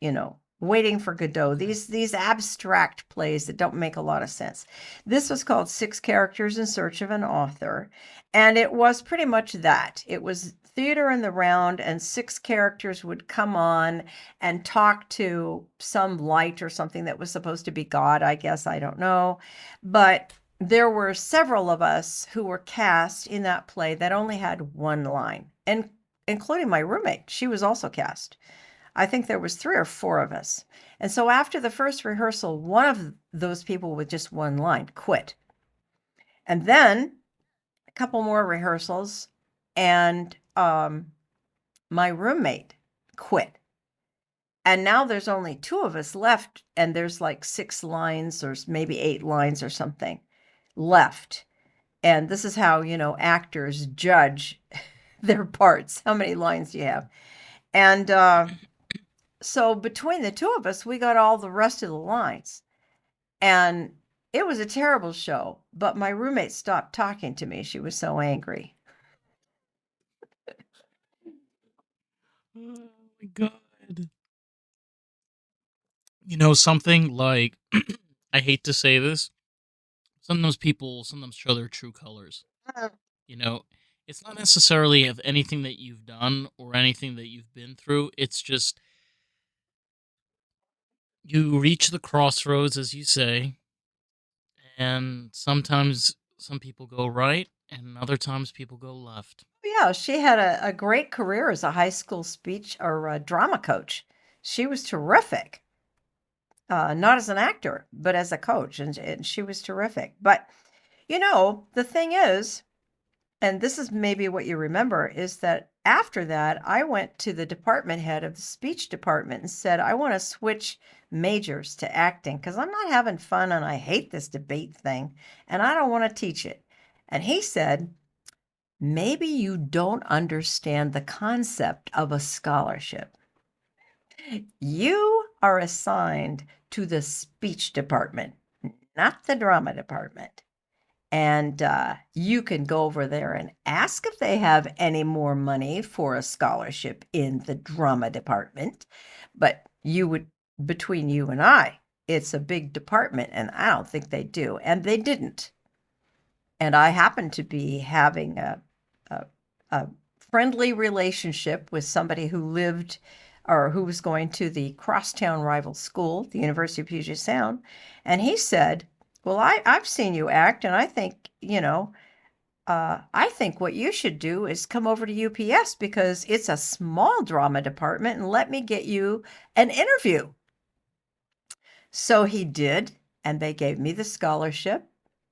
Waiting for Godot, these abstract plays that don't make a lot of sense. This was called Six Characters in Search of an Author, and it was pretty much that. It was theater in the round, and six characters would come on and talk to some light or something that was supposed to be God, I guess, I don't know. But there were several of us who were cast in that play that only had one line, and including my roommate. She was also cast. I think there was three or four of us. And so after the first rehearsal, one of those people with just one line quit. And then a couple more rehearsals, and my roommate quit. And now there's only two of us left, and there's like 6 lines or maybe 8 lines or something left. And this is how, actors judge their parts. How many lines do you have? And so between the two of us, we got all the rest of the lines. And It was a terrible show, but my roommate stopped talking to me. She was so angry. Oh my god. You know, something like, I hate to say this, sometimes people sometimes show their true colors. You know, it's not necessarily of anything that you've done or anything that you've been through. It's just you reach the crossroads, as you say, and sometimes some people go right, and other times people go left. Yeah, she had a great career as a high school speech or a drama coach. She was terrific, not as an actor, but as a coach, and she was terrific. But, the thing is, and this is maybe what you remember, is that after that, I went to the department head of the speech department and said, I want to switch majors to acting because I'm not having fun and I hate this debate thing and I don't want to teach it. And he said, maybe you don't understand the concept of a scholarship. You are assigned to the speech department, not the drama department. And you can go over there and ask if they have any more money for a scholarship in the drama department. But between you and I, it's a big department, and I don't think they do. And they didn't. And I happened to be having a, a friendly relationship with somebody who lived or who was going to the crosstown rival school, the University of Puget Sound. And he said, well, I've seen you act, and I think, I think what you should do is come over to UPS because it's a small drama department and let me get you an interview. So he did, and they gave me the scholarship.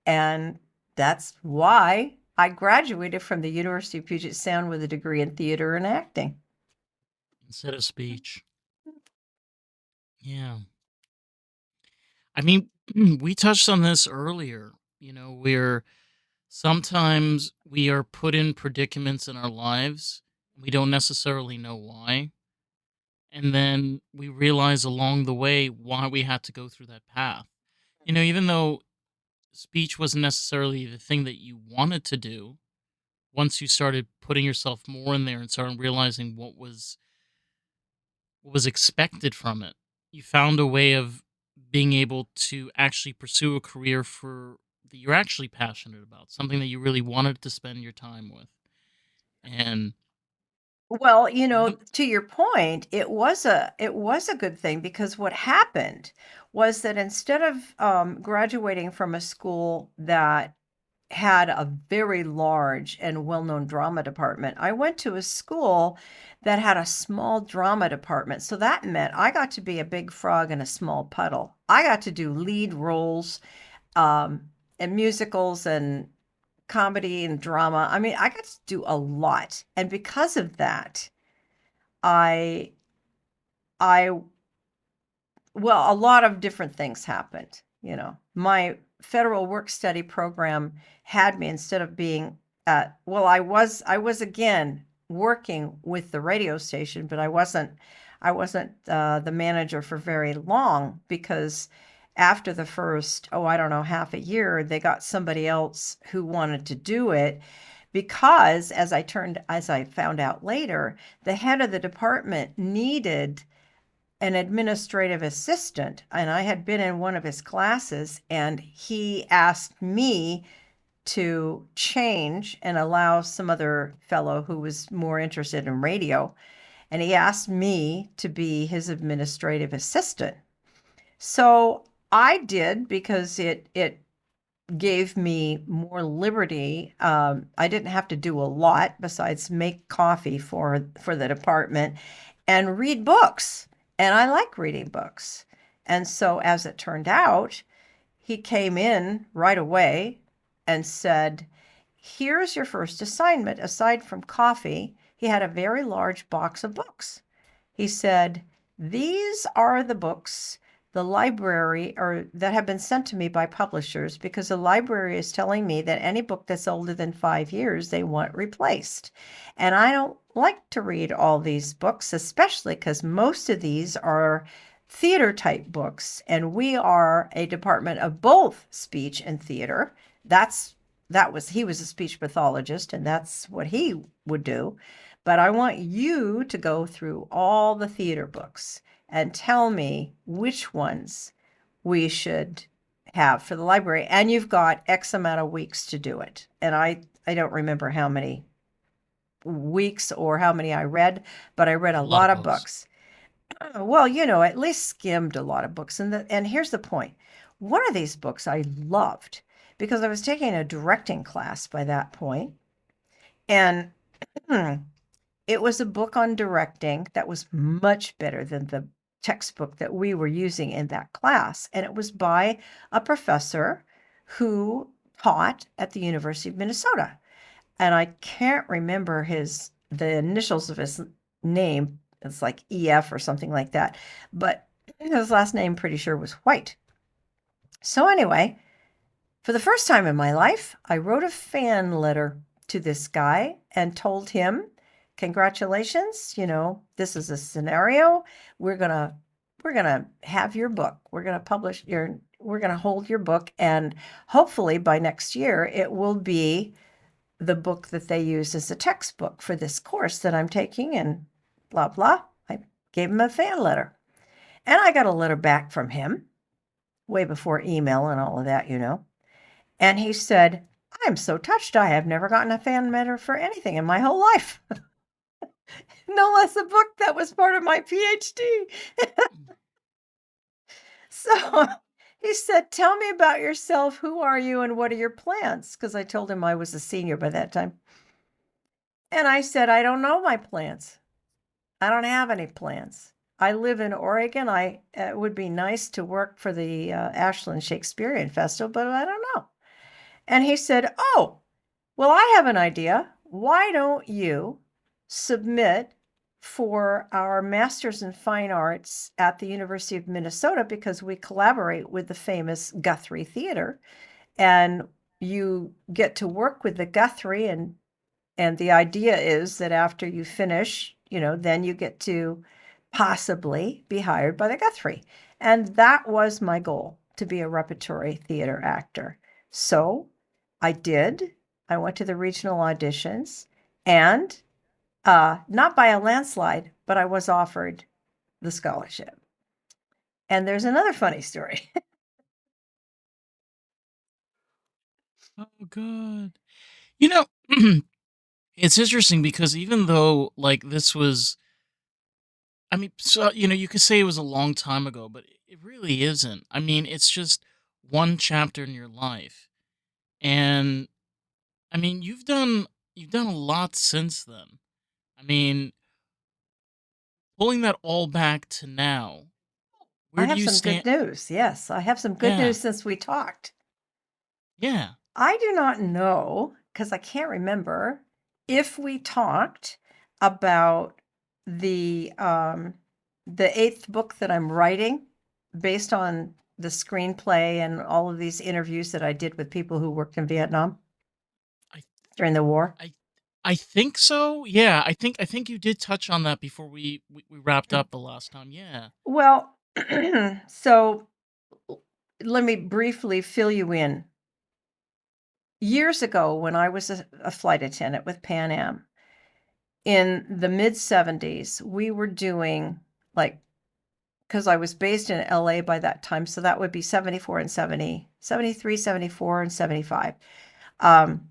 And that's why I graduated from the University of Puget Sound with a degree in theater and acting. Instead of speech. Yeah. I mean, we touched on this earlier. You know, we're sometimes we are put in predicaments in our lives. We don't necessarily know why. And then we realize along the way why we had to go through that path. You know, even though speech wasn't necessarily the thing that you wanted to do, once you started putting yourself more in there and started realizing what was expected from it, you found a way of being able to actually pursue a career for that you're actually passionate about, something that you really wanted to spend your time with. And Well, the, to your point, it was a good thing because what happened was that instead of graduating from a school that had a very large and well-known drama department, I went to a school that had a small drama department. So that meant I got to be a big frog in a small puddle. I got to do lead roles um, in musicals and comedy and drama. I mean, I got to do a lot. And because of that, I I well, a lot of different things happened. My federal work study program had me instead of being well, I was again working with the radio station, but I wasn't the manager for very long because after the first, oh, I don't know, half a year, they got somebody else who wanted to do it because as I found out later, the head of the department needed an administrative assistant, and I had been in one of his classes, and he asked me to change and allow some other fellow who was more interested in radio, and he asked me to be his administrative assistant. So I did because it gave me more liberty. I didn't have to do a lot besides make coffee for the department and read books. And I like reading books. And so as it turned out, he came in right away and said, here's your first assignment. Aside from coffee, he had a very large box of books. He said, these are the books the library or that have been sent to me by publishers because the library is telling me that any book that's older than 5 years they want replaced. And I don't like to read all these books, especially because most of these are theater type books, and we are a department of both speech and theater. That's that was he was a speech pathologist, and that's what he would do. But I want you to go through all the theater books and tell me which ones we should have for the library. And you've got X amount of weeks to do it. And I don't remember how many weeks or how many I read, but I read a A lot lot of of books. books. Well, at least skimmed a lot of books. And here's the point. One of these books I loved because I was taking a directing class by that point, and it was a book on directing that was much better than the textbook that we were using in that class. And it was by a professor who taught at the University of Minnesota. And I can't remember the initials of his name. It's like EF or something like that. But his last name, pretty sure, was White. So anyway, for the first time in my life, I wrote a fan letter to this guy and told him, congratulations, this is a scenario. We're going to have your book. We're going to hold your book, and hopefully by next year it will be the book that they use as a textbook for this course that I'm taking, and blah blah. I gave him a fan letter. And I got a letter back from him way before email and all of that. And he said, I'm so touched. I have never gotten a fan letter for anything in my whole life. No less a book that was part of my PhD. So he said, tell me about yourself. Who are you and what are your plans? Because I told him I was a senior by that time. And I said, I don't know my plans. I don't have any plans. I live in Oregon. It would be nice to work for the Ashland Shakespearean Festival, but I don't know. And he said, oh, well, I have an idea. Why don't you submit for our Master's in Fine Arts at the University of Minnesota, because we collaborate with the famous Guthrie Theater, and you get to work with the Guthrie, and the idea is that after you finish, then you get to possibly be hired by the Guthrie. And that was my goal, to be a repertory theater actor. So I did. I went to the regional auditions, and not by a landslide, but I was offered the scholarship. And there's another funny story. Oh, good. You know, it's interesting because even though like this was, I mean, so you could say it was a long time ago, but it really isn't. I mean, it's just one chapter in your life, and I mean, you've done a lot since then. I mean, pulling that all back to now, I where do have you some good stand? news. Yes, I have some good Yeah, news since we talked. yeah. I do not know, because I can't remember, if we talked about the eighth book that I'm writing based on the screenplay and all of these interviews that I did with people who worked in Vietnam I during the war. I I think so. Yeah, I think you did touch on that before we wrapped up the last time. Yeah. Well, so let me briefly fill you in. Years ago, when I was a flight attendant with Pan Am, in the mid 70s, we were doing, like, because I was based in LA by that time, so that would be 74 and 70, 73, 74, and 75. Um,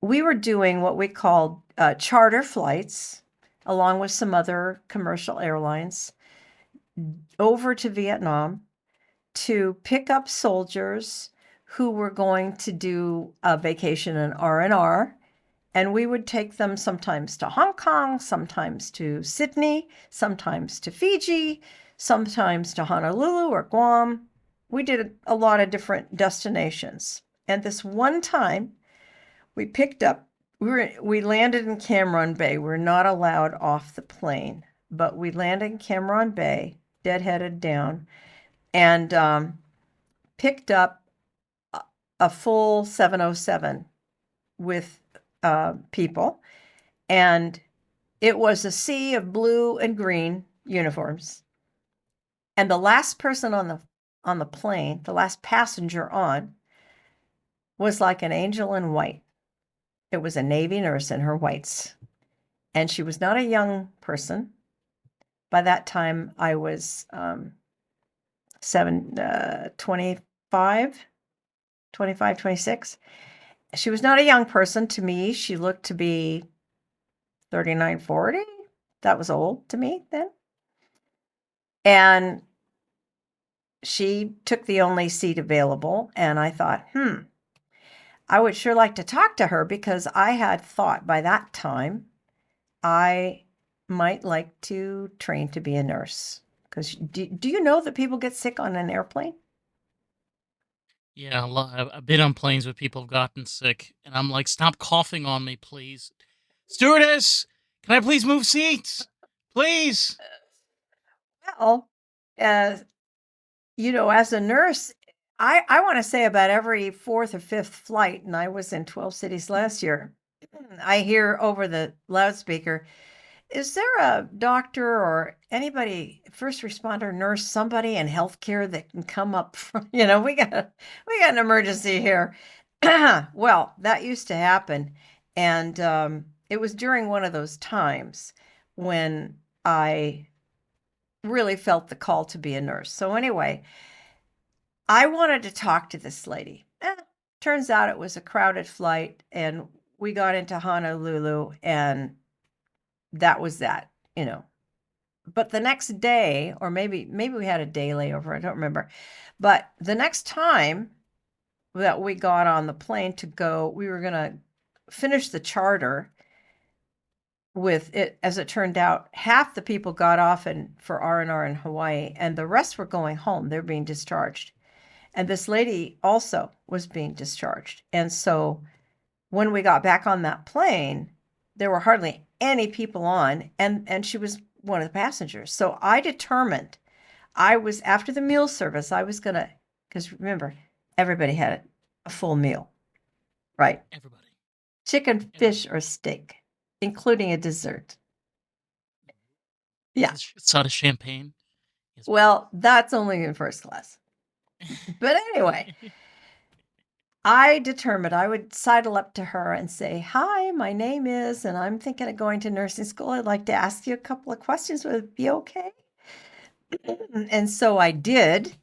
we were doing what we called charter flights, along with some other commercial airlines, over to Vietnam to pick up soldiers who were going to do a vacation in R&R. And we would take them sometimes to Hong Kong, sometimes to Sydney, sometimes to Fiji, sometimes to Honolulu or Guam. We did a lot of different destinations. And this one time we picked up, we landed in Cameron Bay. We're not allowed off the plane, but we landed in Cameron Bay, deadheaded down, and picked up a full 707 with people. And it was a sea of blue and green uniforms. And the last person on the plane, the last passenger on, was like an angel in white. It was a Navy nurse in her whites. And she was not a young person. By that time, I was 25, 25, 26. She was not a young person to me. She looked to be 39, 40. That was old to me then. And she took the only seat available. And I thought, I would sure like to talk to her, because I had thought by that time I might like to train to be a nurse. Because do you know that people get sick on an airplane? Yeah, I've been on planes where people have gotten sick, and I'm like, stop coughing on me, please. Stewardess, can I please move seats? Please. Well, uh, as a nurse, I want to say about every fourth or fifth flight, and I was in 12 cities last year, I hear over the loudspeaker, is there a doctor or anybody, first responder, nurse, somebody in healthcare that can come up from, we got an emergency here. Well, that used to happen. And it was during one of those times when I really felt the call to be a nurse. So anyway, I wanted to talk to this lady. Turns out it was a crowded flight, and we got into Honolulu, and that was that. But the next day, or maybe we had a day layover, I don't remember. But the next time that we got on the plane to go, we were going to finish the charter with it. As it turned out, half the people got off for R&R in Hawaii, and the rest were going home. They're being discharged. And this lady also was being discharged. And so when we got back on that plane, there were hardly any people on, and she was one of the passengers. So I determined, after the meal service, I was going to, because remember, everybody had a full meal, right? Everybody. Chicken, Everybody. fish, or steak, including a dessert. Yeah. It's not a champagne. Yes, Well, that's only in first class. But anyway, I determined I would sidle up to her and say, "Hi, my name is, and I'm thinking of going to nursing school. I'd like to ask you a couple of questions. Would it be okay?" And so I did.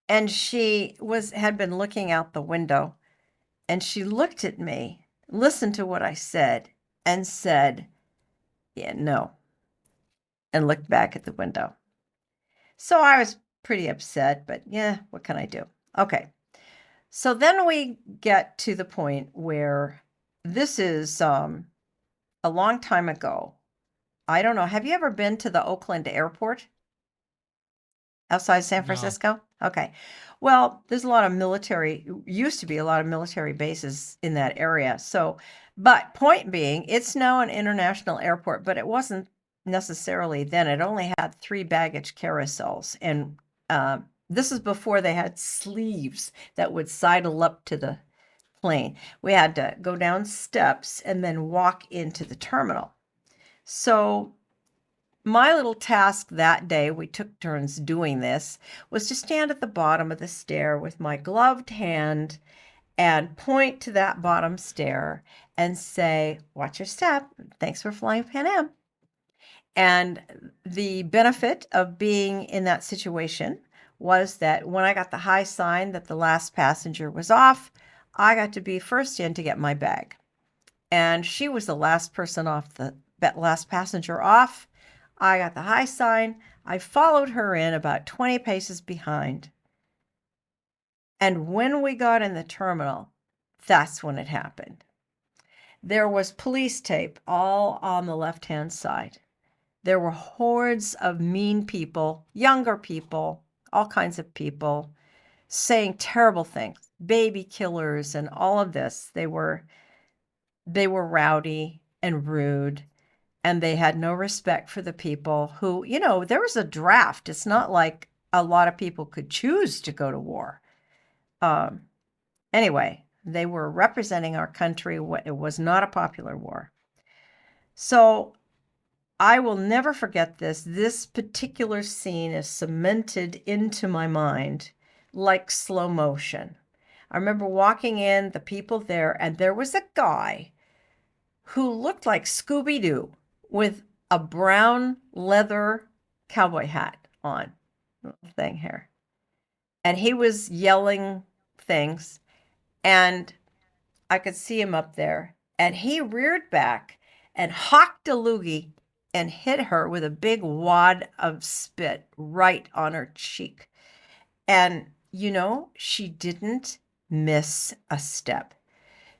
And she had been looking out the window, and she looked at me, listened to what I said, and said, "Yeah, no," and looked back at the window. So I was pretty upset, but yeah, what can I do? Okay. So then we get to the point where this is a long time ago. I don't know. Have you ever been to the Oakland airport outside San no. Francisco? Okay. Well, there's a lot of used to be a lot of military bases in that area. So, but point being, it's now an international airport, but it wasn't necessarily then. It only had 3 baggage carousels. And this is before they had sleeves that would sidle up to the plane. We had to go down steps and then walk into the terminal. So my little task that day, we took turns doing this, was to stand at the bottom of the stair with my gloved hand and point to that bottom stair and say, "Watch your step. Thanks for flying Pan Am." And the benefit of being in that situation was that when I got the high sign that the last passenger was off, I got to be first in to get my bag. And she was the last person off, the last passenger off. I got the high sign. I followed her in about 20 paces behind. And when we got in the terminal, that's when it happened. There was police tape all on the left-hand side. There were hordes of mean people, younger people, all kinds of people, saying terrible things, baby killers and all of this. They were rowdy and rude, and they had no respect for the people who, there was a draft. It's not like a lot of people could choose to go to war. Anyway, they were representing our country. It was not a popular war. So I will never forget this. This particular scene is cemented into my mind like slow motion. I remember walking in, the people there, and there was a guy who looked like Scooby Doo with a brown leather cowboy hat on, thing here. And he was yelling things, and I could see him up there. And he reared back and hawked a loogie and hit her with a big wad of spit right on her cheek. And, she didn't miss a step.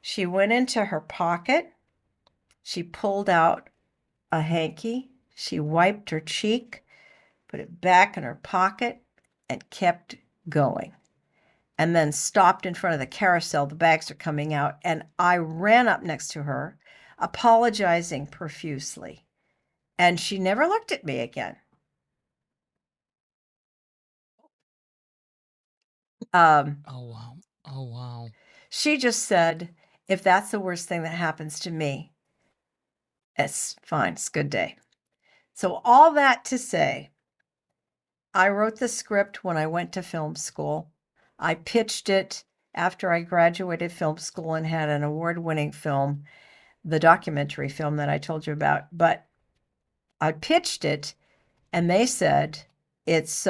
She went into her pocket. She pulled out a hanky. She wiped her cheek, put it back in her pocket, and kept going. And then stopped in front of the carousel. The bags are coming out. And I ran up next to her, apologizing profusely. And she never looked at me again. Um, Oh wow. Oh wow. she just said, if that's the worst thing that happens to me, it's fine. It's a good day. So, all that to say, I wrote the script when I went to film school. I pitched it after I graduated film school and had an award-winning film, the documentary film that I told you about. But I pitched it, and they said it's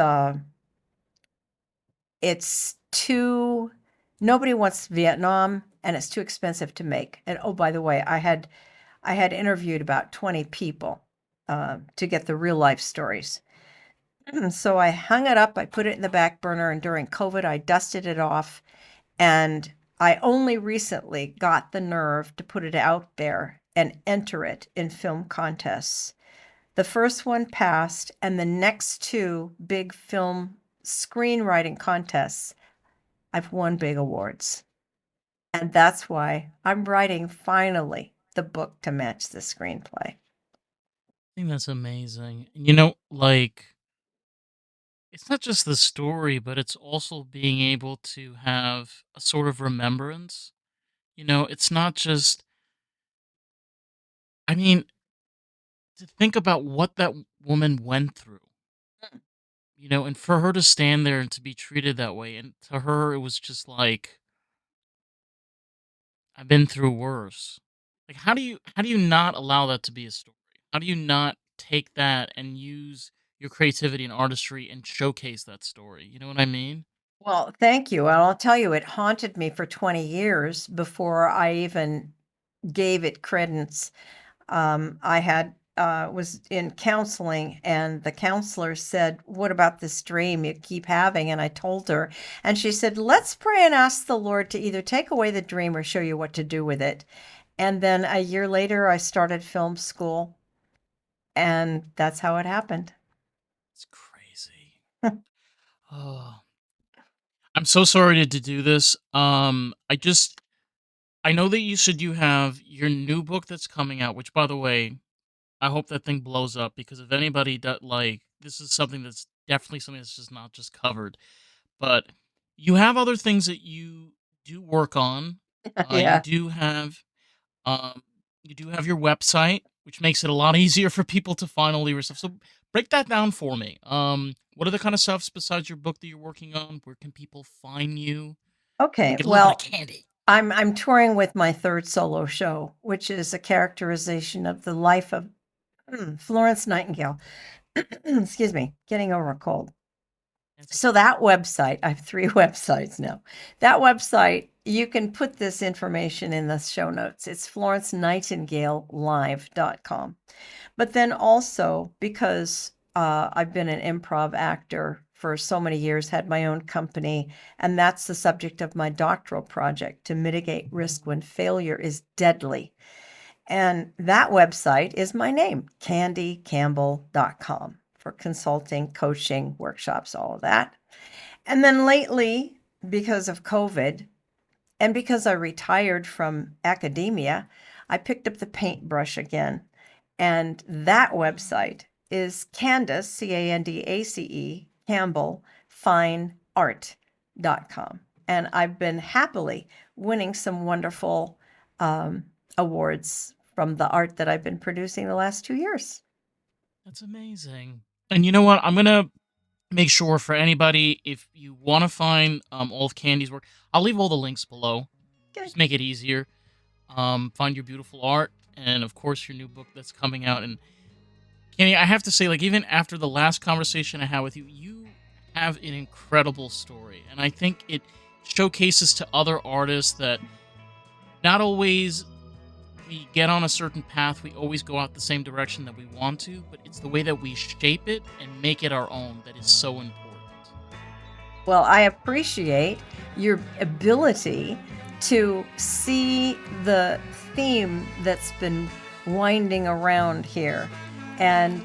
it's too nobody wants Vietnam, and it's too expensive to make. And oh, by the way, I had interviewed about 20 people to get the real life stories. So I hung it up, I put it in the back burner, and during COVID, I dusted it off. And I only recently got the nerve to put it out there and enter it in film contests. The first one passed, and the next two big film screenwriting contests, I've won big awards. And that's why I'm writing finally the book to match the screenplay. I think that's amazing. Like it's not just the story, but it's also being able to have a sort of remembrance. It's not just, I mean, to think about what that woman went through, and for her to stand there and to be treated that way. And to her, it was just like, I've been through worse. Like, how do you not allow that to be a story? How do you not take that and use your creativity and artistry and showcase that story? You know what I mean? Well, thank you. And I'll tell you, it haunted me for 20 years before I even gave it credence. I had was in counseling, and the counselor said, "What about this dream you keep having?" And I told her, and she said, "Let's pray and ask the Lord to either take away the dream or show you what to do with it." And then a year later, I started film school, and that's how it happened. It's crazy. Oh, I'm so sorry to do this. I know that you said you have your new book that's coming out, which by the way, I hope that thing blows up because if anybody that like this is something that's definitely something that's just not just covered. But you have other things that you do work on. Uh, you Yeah. do have um you do have your website, which makes it a lot easier for people to find all your stuff. So break that down for me. What are the kind of stuffs besides your book that you're working on? Where can people find you and Okay. get a little bit of Well, candy? I'm touring with my third solo show, which is a characterization of the life of Florence Nightingale. Excuse me, getting over a cold. It's So okay. that website, I have 3 websites now. That website, you can put this information in the show notes. It's florencenightingalelive.com. But then also, because I've been an improv actor for so many years, had my own company, and that's the subject of my doctoral project, to mitigate risk when failure is deadly. And that website is my name, candycampbell.com, for consulting, coaching, workshops, all of that. And then lately, because of COVID and because I retired from academia, I picked up the paintbrush again. And that website is Candace, Candace, Campbell, fineart.com. And I've been happily winning some wonderful awards from the art that I've been producing the last 2 years. That's amazing. And you know what? I'm gonna make sure for anybody, if you want to find all of Candy's work, I'll leave all the links below. Okay. Just make it easier. Find your beautiful art, and of course your new book that's coming out. And Candy, I have to say, like, even after the last conversation I had with you, you have an incredible story, and I think it showcases to other artists that not always we get on a certain path, we always go out the same direction that we want to, but it's the way that we shape it and make it our own that is so important. Well, I appreciate your ability to see the theme that's been winding around here. And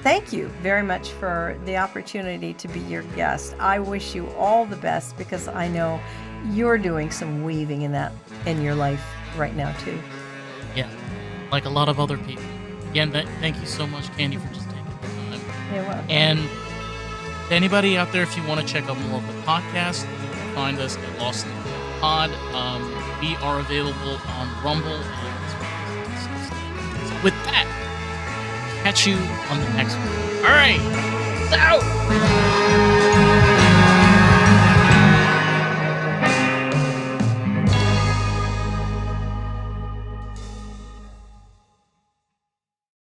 thank you very much for the opportunity to be your guest. I wish you all the best because I know you're doing some weaving in your life right now too. Yeah, like a lot of other people. Again, thank you so much, Candy, for just taking the time. You're welcome. And anybody out there, if you want to check out more of the podcast, you can find us at Lost in the Pod. We are available on Rumble and Spotify. So with that, catch you on the next one. All right, out.